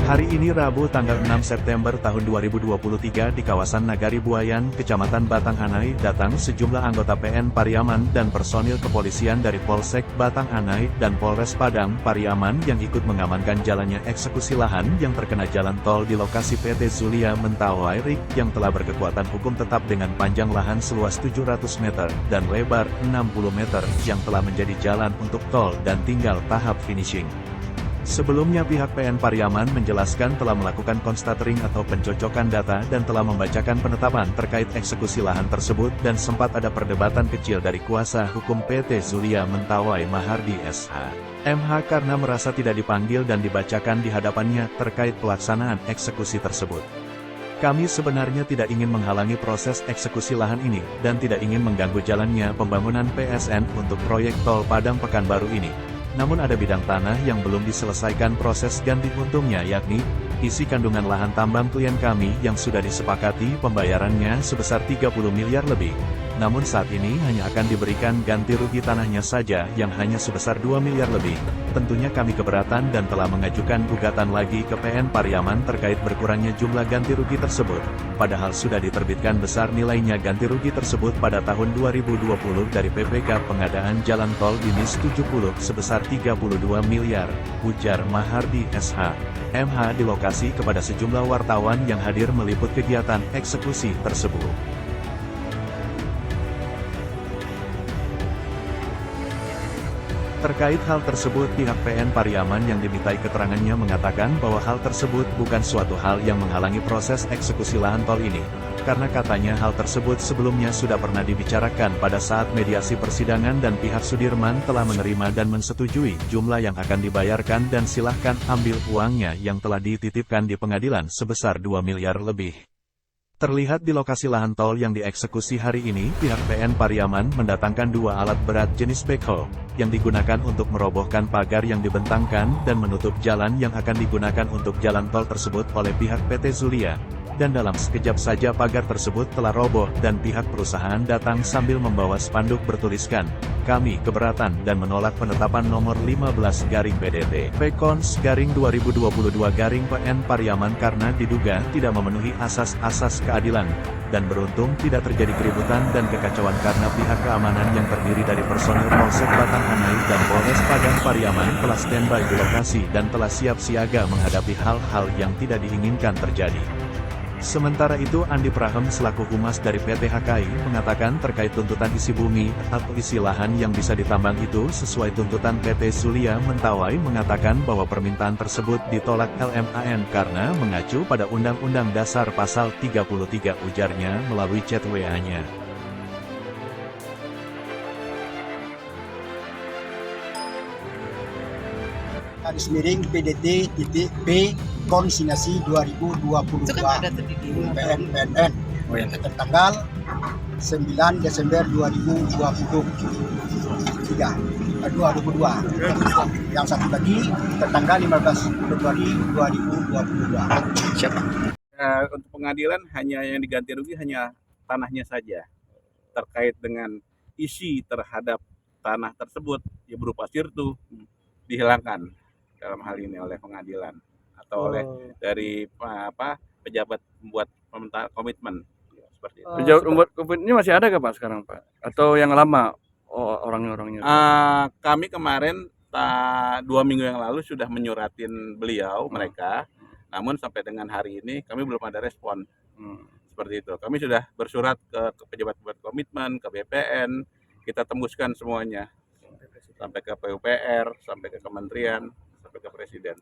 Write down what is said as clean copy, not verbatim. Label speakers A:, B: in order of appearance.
A: Hari ini Rabu tanggal 6 September tahun 2023 di kawasan Nagari Buayan, Kecamatan Batanganai, datang sejumlah anggota PN Pariaman dan personil kepolisian dari Polsek Batanganai dan Polres Padang Pariaman yang ikut mengamankan jalannya eksekusi lahan yang terkena jalan tol di lokasi PT Zulia Mentawai Rik yang telah berkekuatan hukum tetap dengan panjang lahan seluas 700 meter dan lebar 60 meter yang telah menjadi jalan untuk tol dan tinggal tahap finishing. Sebelumnya pihak PN Pariaman menjelaskan telah melakukan constatering atau pencocokan data dan telah membacakan penetapan terkait eksekusi lahan tersebut dan sempat ada perdebatan kecil dari kuasa hukum PT Zulia Mentawai Mahardi SH. MH karena merasa tidak dipanggil dan dibacakan di hadapannya terkait pelaksanaan eksekusi tersebut. Kami sebenarnya tidak ingin menghalangi proses eksekusi lahan ini dan tidak ingin mengganggu jalannya pembangunan PSN untuk proyek tol Padang Pekanbaru ini. Namun ada bidang tanah yang belum diselesaikan proses ganti untungnya yakni, isi kandungan lahan tambang klien kami yang sudah disepakati pembayarannya sebesar 30 miliar lebih. Namun saat ini hanya akan diberikan ganti rugi tanahnya saja yang hanya sebesar 2 miliar lebih. Tentunya kami keberatan dan telah mengajukan gugatan lagi ke PN Pariaman terkait berkurangnya jumlah ganti rugi tersebut. Padahal sudah diterbitkan besar nilainya ganti rugi tersebut pada tahun 2020 dari PPK Pengadaan Jalan Tol Dinis 70 sebesar 32 miliar, ujar Mahardi SH. MH di lokasi kepada sejumlah wartawan yang hadir meliput kegiatan eksekusi tersebut. Terkait hal tersebut pihak PN Pariaman yang dimintai keterangannya mengatakan bahwa hal tersebut bukan suatu hal yang menghalangi proses eksekusi lahan tol ini. Karena katanya hal tersebut sebelumnya sudah pernah dibicarakan pada saat mediasi persidangan dan pihak Sudirman telah menerima dan mensetujui jumlah yang akan dibayarkan dan silahkan ambil uangnya yang telah dititipkan di pengadilan sebesar 2 miliar lebih. Terlihat di lokasi lahan tol yang dieksekusi hari ini, pihak PN Pariaman mendatangkan 2 alat berat jenis backhoe, yang digunakan untuk merobohkan pagar yang dibentangkan dan menutup jalan yang akan digunakan untuk jalan tol tersebut oleh pihak PT Zulia. Dan dalam sekejap saja pagar tersebut telah roboh dan pihak perusahaan datang sambil membawa spanduk bertuliskan, "Kami keberatan dan menolak penetapan nomor 15 garing PDT Pekons garing 2022 garing PN Pariaman karena diduga tidak memenuhi asas-asas keadilan." Dan beruntung tidak terjadi keributan dan kekacauan karena pihak keamanan yang terdiri dari personil Polsek Batanganai dan Polres Padang Pariaman telah standby di lokasi dan telah siap siaga menghadapi hal-hal yang tidak diinginkan terjadi. Sementara itu Andi Prahem selaku humas dari PT HKI mengatakan terkait tuntutan isi bumi atau isi lahan yang bisa ditambang itu sesuai tuntutan PT Zulia Mentawai mengatakan bahwa permintaan tersebut ditolak LMAN karena mengacu pada Undang-Undang Dasar Pasal 33 ujarnya melalui chat WA-nya.
B: Garis miring PDT titik P konsinyasi 2022 PNPNN tertanggal 9 Desember 2022. Yang satu lagi tertanggal 15 Februari 2022.
C: Siapa?
D: Untuk pengadilan hanya yang diganti rugi hanya tanahnya saja. Terkait dengan isi terhadap tanah tersebut ya berupa sirtu dihilangkan dalam hal ini oleh pengadilan atau oleh dari pejabat membuat komitmen ya, seperti itu.
C: Pejabat membuat komitmen ini masih ada nggak Pak sekarang Pak? Atau yang lama orangnya?
D: Kami kemarin 2 minggu yang lalu sudah menyuratin beliau mereka, namun sampai dengan hari ini kami belum ada respon. Seperti itu. Kami sudah bersurat ke pejabat komitmen, ke BPN, kita tembuskan semuanya sampai ke PUPR, sampai ke kementerian, sampai ke presiden.